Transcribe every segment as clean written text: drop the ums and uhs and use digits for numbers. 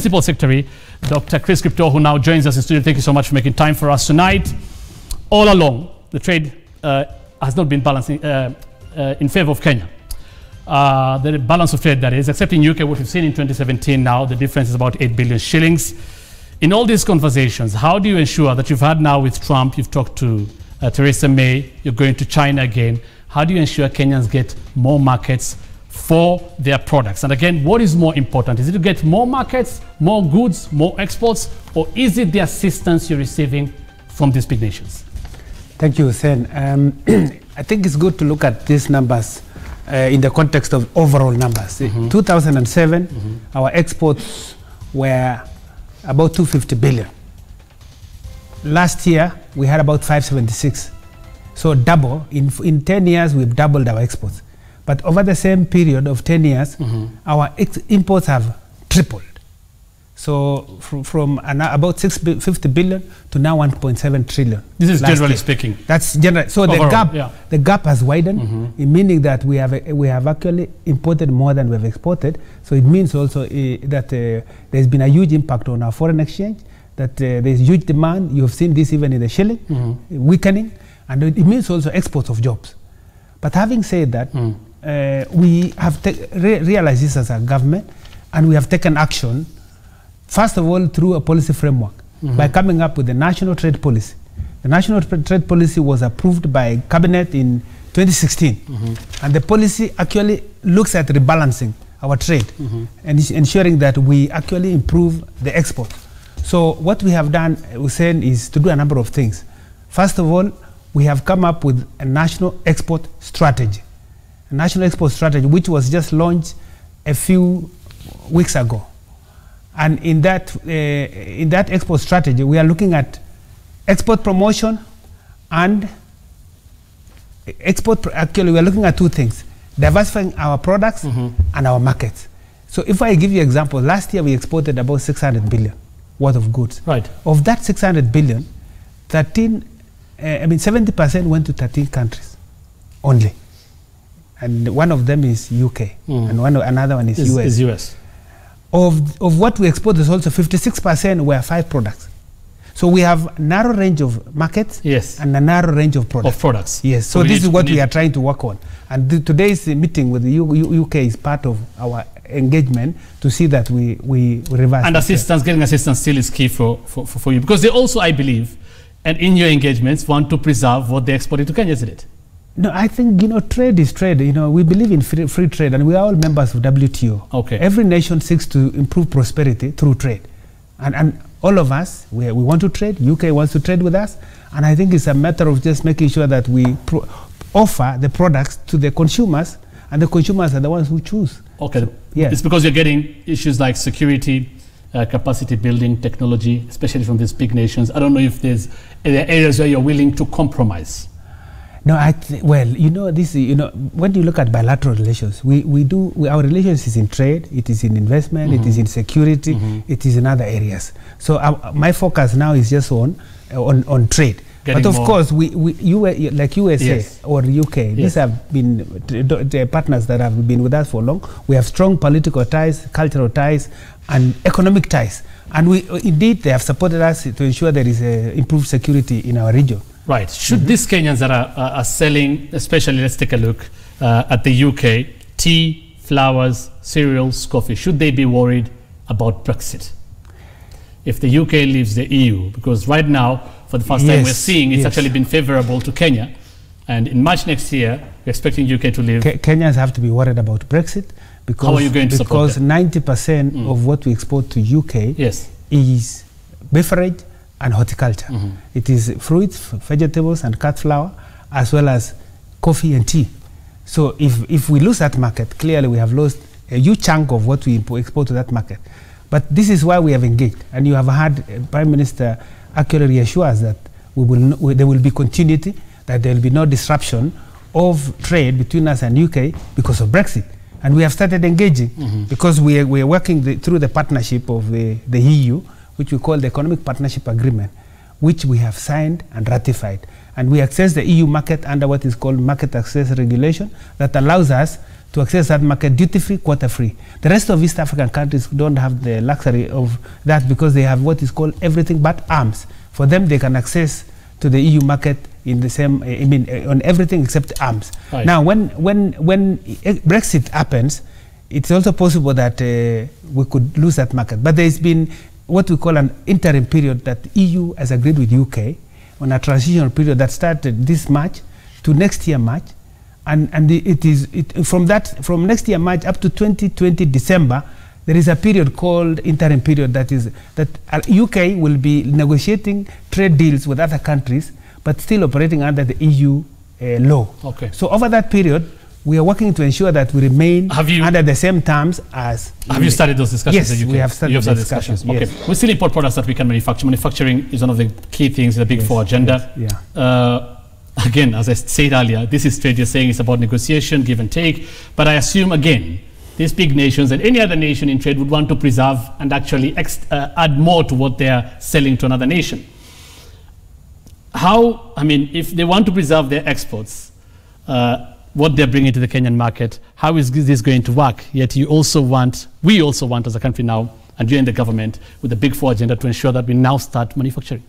Principal Secretary, Dr. Chris Crypto, who now joins us in studio. Thank you so much for making time for us tonight. All along, the trade has not been balancing in favor of Kenya. The balance of trade, that is, except in UK, what we've seen in 2017 now, the difference is about 8 billion shillings. In all these conversations, how do you ensure that you've had now with Trump, you've talked to Theresa May, you're going to China again, how do you ensure Kenyans get more markets for their products? And again, what is more important? Is it to get more markets, more goods, more exports, or is it the assistance you're receiving from these big nations? Thank you, Hussein. I think it's good to look at these numbers in the context of overall numbers. 2007, our exports were about 250 billion. Last year, we had about 576. So double. In 10 years, we've doubled our exports. But over the same period of 10 years, our imports have tripled. So from about 650 billion to now 1.7 trillion. This is generally speaking. That's general. So overall, the gap has widened, meaning that we have actually imported more than we have exported. So it means also that there's been a huge impact on our foreign exchange, that there's huge demand. You have seen this even in the shilling, weakening, and it means also exports of jobs. But having said that, we have realized this as a government, and we have taken action. First of all, through a policy framework, by coming up with the national trade policy. The national trade policy was approved by Cabinet in 2016. And the policy actually looks at rebalancing our trade and ensuring that we actually improve the export. So what we have done, Hussein, is to do a number of things. First of all, we have come up with a national export strategy. A national export strategy, which was just launched a few weeks ago. And in that export strategy, we are looking at export promotion and actually, we are looking at two things: diversifying our products and our markets. So if I give you an example, last year we exported about 600 billion worth of goods. Right. Of that 600 billion, 70% went to 13 countries only. And one of them is UK, and another one is US. Of what we export is also 56% were 5 products. So we have a narrow range of markets and a narrow range of products. Yes, so this is what we are trying to work on. And today's meeting with the UK is part of our engagement to see that we reverse. And getting assistance still is key for you, because they also, I believe, and in your engagements, want to preserve what they exported to Kenya, isn't it? No, I think, trade is trade. We believe in free trade, and we are all members of WTO. Okay. Every nation seeks to improve prosperity through trade. And all of us, we want to trade. UK wants to trade with us. And I think it's a matter of just making sure that we offer the products to the consumers, and the consumers are the ones who choose. Okay. So, it's because you're getting issues like security, capacity building, technology, especially from these big nations. I don't know if there are areas where you're willing to compromise. No, when you look at bilateral relations, our relations is in trade, it is in investment, it is in security, it is in other areas. So my focus now is just on trade. But of course, like USA or UK, these have been the partners that have been with us for long. We have strong political ties, cultural ties, and economic ties. And indeed, they have supported us to ensure there is improved security in our region. Right. Should these Kenyans that are selling, especially, let's take a look at the UK, tea, flowers, cereals, coffee, should they be worried about Brexit if the UK leaves the EU? Because right now, for the first time we're seeing it's actually been favorable to Kenya. And in March next year, we're expecting UK to leave. Kenyans have to be worried about Brexit because, how are you going to support that? 90% of what we export to UK is beverage and horticulture. It is fruits, vegetables, and cut flour, as well as coffee and tea. So if we lose that market, clearly we have lost a huge chunk of what we export to that market. But this is why we have engaged. And you have had Prime Minister actually reassure us that there will be continuity, that there will be no disruption of trade between us and UK because of Brexit. And we have started engaging because we are working through the partnership of the EU, which we call the Economic Partnership Agreement, which we have signed and ratified. And we access the EU market under what is called Market Access Regulation that allows us to access that market duty-free, quota-free. The rest of East African countries don't have the luxury of that because they have what is called everything but arms. For them, they can access to the EU market in the same, on everything except arms. Right. Now, when Brexit happens, it's also possible that we could lose that market. But there's been what we call an interim period that EU has agreed with UK on a transitional period that started this March to next year March. And from next year March up to 2020 December, there is a period called interim period that UK will be negotiating trade deals with other countries, but still operating under the EU law. Okay. So over that period, we are working to ensure that we remain under the same terms as... Have you started those discussions? Yes, we have started discussions. Okay. Yes. We still import products that we can manufacture. Manufacturing is one of the key things in the Big Four agenda. Yes. Yeah. Again, as I said earlier, this is trade. You're saying it's about negotiation, give and take. But I assume, again, these big nations and any other nation in trade would want to preserve and actually add more to what they're selling to another nation. If they want to preserve their exports, what they're bringing to the Kenyan market, how is this going to work? Yet we also want as a country now, and you in the government, with the Big Four agenda to ensure that we now start manufacturing.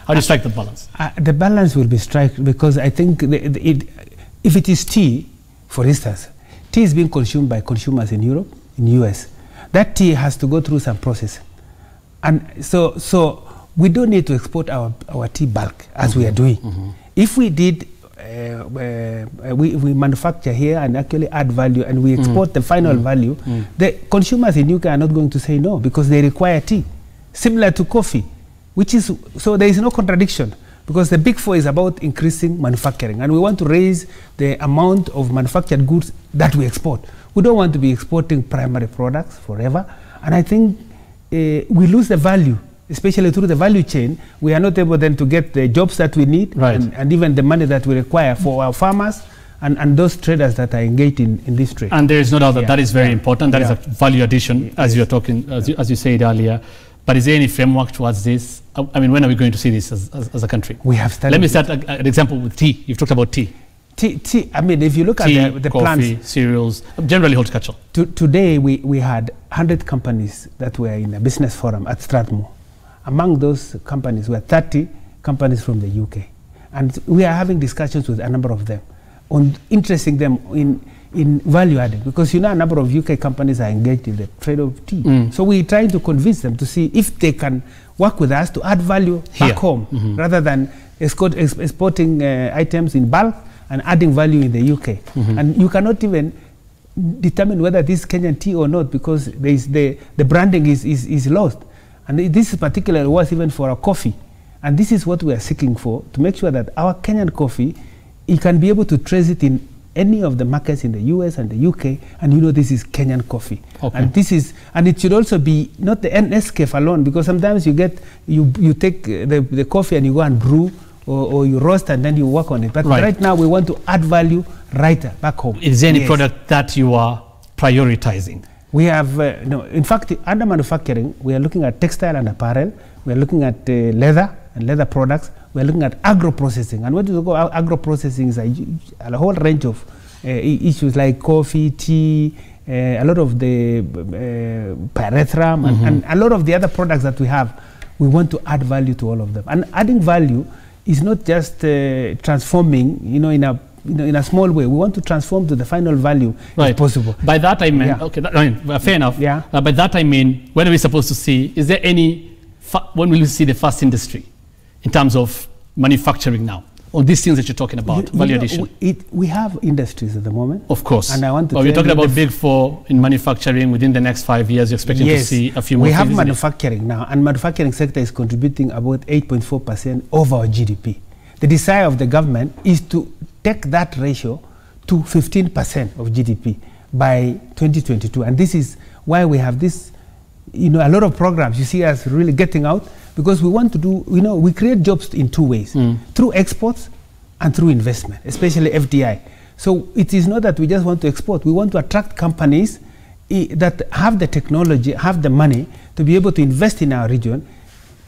How do you strike the balance? The balance will be struck because I think if it is tea, for instance, tea is being consumed by consumers in Europe, in the US. That tea has to go through some process. And so we don't need to export our tea bulk as we are doing. If we did, we manufacture here and actually add value and we export the final value, the consumers in UK are not going to say no because they require tea. Similar to coffee, so there is no contradiction because the Big Four is about increasing manufacturing and we want to raise the amount of manufactured goods that we export. We don't want to be exporting primary products forever, and I think we lose the value, especially through the value chain. We are not able then to get the jobs that we need, right, and even the money that we require for our farmers and those traders that are engaged in this trade. And there is no doubt that that is very important. That is a value addition, as you're talking, as you said earlier. But is there any framework towards this? I mean, when are we going to see this as a country? We have started. Let me start an example with tea. You've talked about tea. Tea, I mean, if you look at the coffee, plants, cereals, generally horticulture. Today, we had 100 companies that were in a business forum at Strathmore. Among those companies were 30 companies from the UK. And we are having discussions with a number of them on interesting them in value added, because a number of UK companies are engaged in the trade of tea. So we're trying to convince them to see if they can work with us to add value back home, rather than exporting items in bulk and adding value in the UK. And you cannot even determine whether this is Kenyan tea or not because the branding is lost. And this particularly was even for our coffee. And this is what we are seeking for, to make sure that our Kenyan coffee, you can be able to trace it in any of the markets in the US and the UK, and this is Kenyan coffee. Okay. And it should also be not the Nescafe alone, because sometimes you take the coffee and you go and brew or you roast and then you work on it. But right now we want to add value back home. Is there any product that you are prioritizing? We have, no, in fact, under manufacturing, we are looking at textile and apparel, we are looking at leather and leather products, we are looking at agro-processing. And what is agro-processing is a whole range of issues like coffee, tea, a lot of the pyrethrum, and a lot of the other products that we have. We want to add value to all of them. And adding value is not just transforming, in a small way. We want to transform to the final value if possible. By that I mean, fair enough. Yeah. By that I mean, when are we supposed to see, is there when will we see the first industry in terms of manufacturing now? On these things that you're talking about, value addition. We have industries at the moment. Of course. And I want to we're talking about Big Four in manufacturing within the next 5 years. You're expecting to see a few more. We have manufacturing now, and manufacturing sector is contributing about 8.4% of our GDP. The desire of the government is to take that ratio to 15% of GDP by 2022. And this is why we have this, a lot of programs. You see us really getting out, because we want to do, we create jobs in two ways, through exports and through investment, especially FDI. So it is not that we just want to export. We want to attract companies that have the technology, have the money to be able to invest in our region,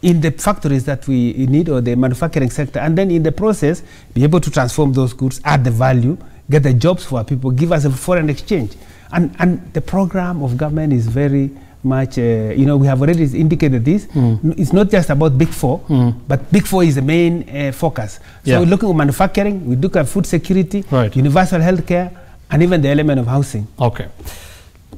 in the factories that we need, or the manufacturing sector, and then in the process be able to transform those goods, add the value get the jobs for our people, give us a foreign exchange. And the program of government is very much, we have already indicated this. It's not just about Big Four, but Big Four is the main focus. So we're looking at manufacturing, we look at food security, universal health care, and even the element of housing. Okay.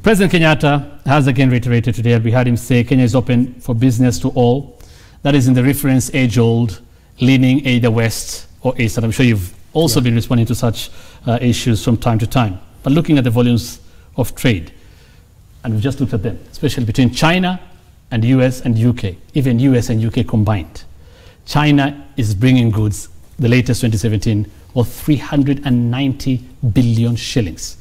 President Kenyatta has again reiterated today, we heard him say Kenya is open for business to all. That is in the reference age-old, leaning either west or east. And I'm sure you've also been responding to such issues from time to time. But looking at the volumes of trade, and we've just looked at them, especially between China and US and UK, even US and UK combined. China is bringing goods, the latest 2017, of 390 billion shillings.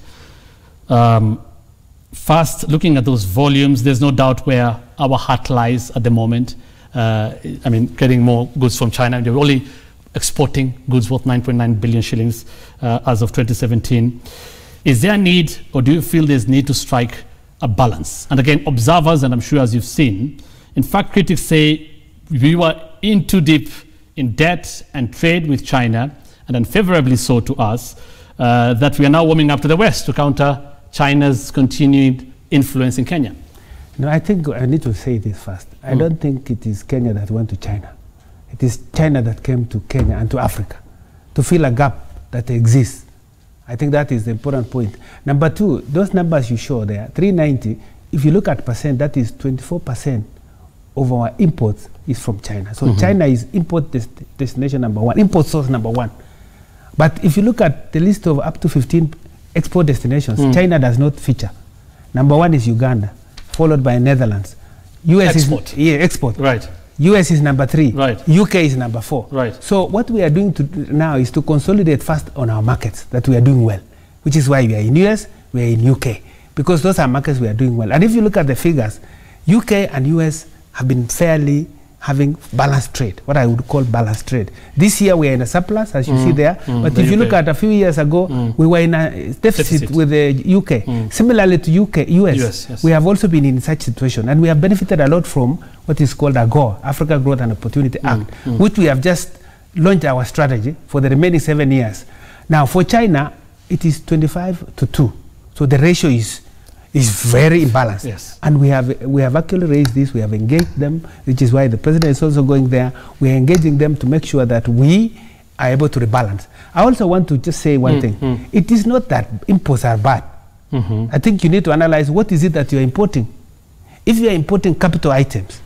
First, looking at those volumes, there's no doubt where our heart lies at the moment. Getting more goods from China. They're only exporting goods worth 9.9 billion shillings as of 2017. Is there a need, or do you feel there's need to strike a balance? And again, observers, and I'm sure as you've seen, in fact, critics say we were in too deep in debt and trade with China, and unfavorably so to us, that we are now warming up to the West to counter China's continued influence in Kenya. No, I think I need to say this first. I don't think it is Kenya that went to China. It is China that came to Kenya and to Africa to fill a gap that exists. I think that is the important point. Number two, those numbers you show there, 390, if you look at percent, that is 24% of our imports is from China. So China is import destination number one, import source number one. But if you look at the list of up to 15 export destinations, China does not feature. Number one is Uganda, followed by Netherlands. US export. Export. Right. US is number 3. Right. UK is number 4. Right. So what we are doing now is to consolidate first on our markets that we are doing well, which is why we are in US, we are in UK, because those are markets we are doing well. And if you look at the figures, UK and US have been fairly having balanced trade, what I would call balanced trade. This year we are in a surplus, as you see there, but if you look at a few years ago, we were in a deficit with the UK. Similarly to US, we have also been in such situation, and we have benefited a lot from what is called AGOA, Africa Growth and Opportunity Act, which we have just launched our strategy for the remaining 7 years. Now for China, it is 25-2, so the ratio is very imbalanced. Yes. And we have actually raised this, we have engaged them, which is why the president is also going there. We are engaging them to make sure that we are able to rebalance. I also want to just say one thing. It is not that imports are bad. I think you need to analyze what is it that you're importing. If you are importing capital items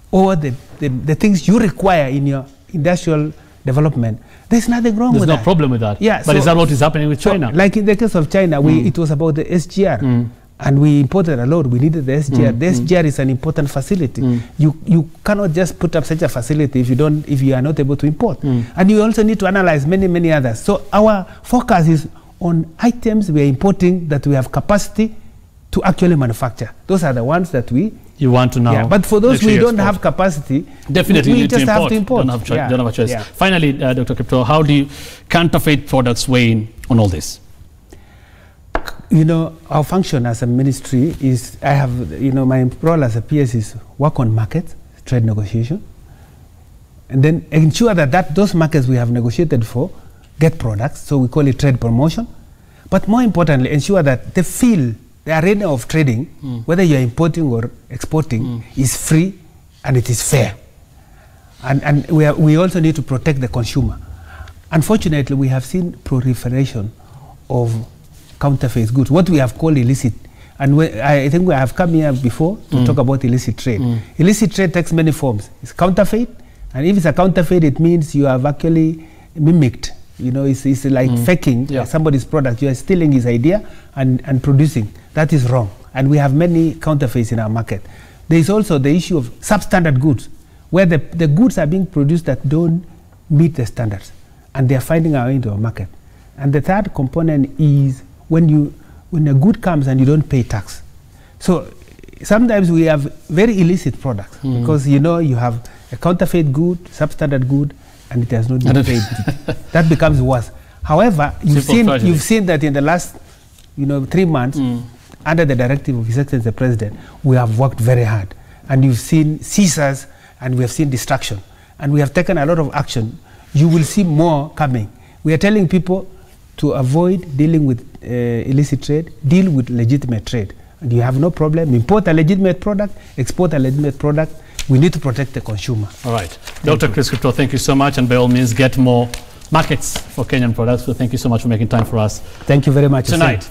or the things you require in your industrial development, there's nothing wrong with that. There's no problem with that. Yeah, but is that what is happening with China? Like in the case of China, it was about the SGR. And we imported a lot. We needed the SGR. The SGR is an important facility. You cannot just put up such a facility if you are not able to import. And you also need to analyze many others. So our focus is on items we are importing that we have capacity to actually manufacture. Those are the ones that you want to know. Yeah, but for those we don't have capacity, definitely we need just to have to import. Don't have a choice. Finally, Dr. Kipto, how do you counterfeit products weigh in on all this? You know, our function as a ministry is, I have, my role as a PS is work on markets, trade negotiation, and then ensure that those markets we have negotiated for get products, so we call it trade promotion. But more importantly, ensure that the arena of trading, whether you're importing or exporting, is free and it is fair. And we also need to protect the consumer. Unfortunately, we have seen proliferation of counterfeit goods, what we have called illicit. And I think we have come here before to talk about illicit trade. Illicit trade takes many forms. It's counterfeit, and if it's a counterfeit, it means you have actually mimicked. It's like faking somebody's product. You are stealing his idea and producing. That is wrong. And we have many counterfeits in our market. There is also the issue of substandard goods, where the goods are being produced that don't meet the standards, and they are finding our way into our market. And the third component is when a good comes and you don't pay tax. So sometimes we have very illicit products because you have a counterfeit good, substandard good, and it has not been paid. That becomes worse. However, you've seen that in the last 3 months, under the directive of His Excellency the President, we have worked very hard, and you've seen seizures and we have seen destruction, and we have taken a lot of action. You will see more coming. We are telling people, to avoid dealing with illicit trade, deal with legitimate trade. And you have no problem. Import a legitimate product, export a legitimate product. We need to protect the consumer. All right. Dr. Chris Kiptoo, thank you so much. And by all means, get more markets for Kenyan products. So thank you so much for making time for us thank you very much tonight.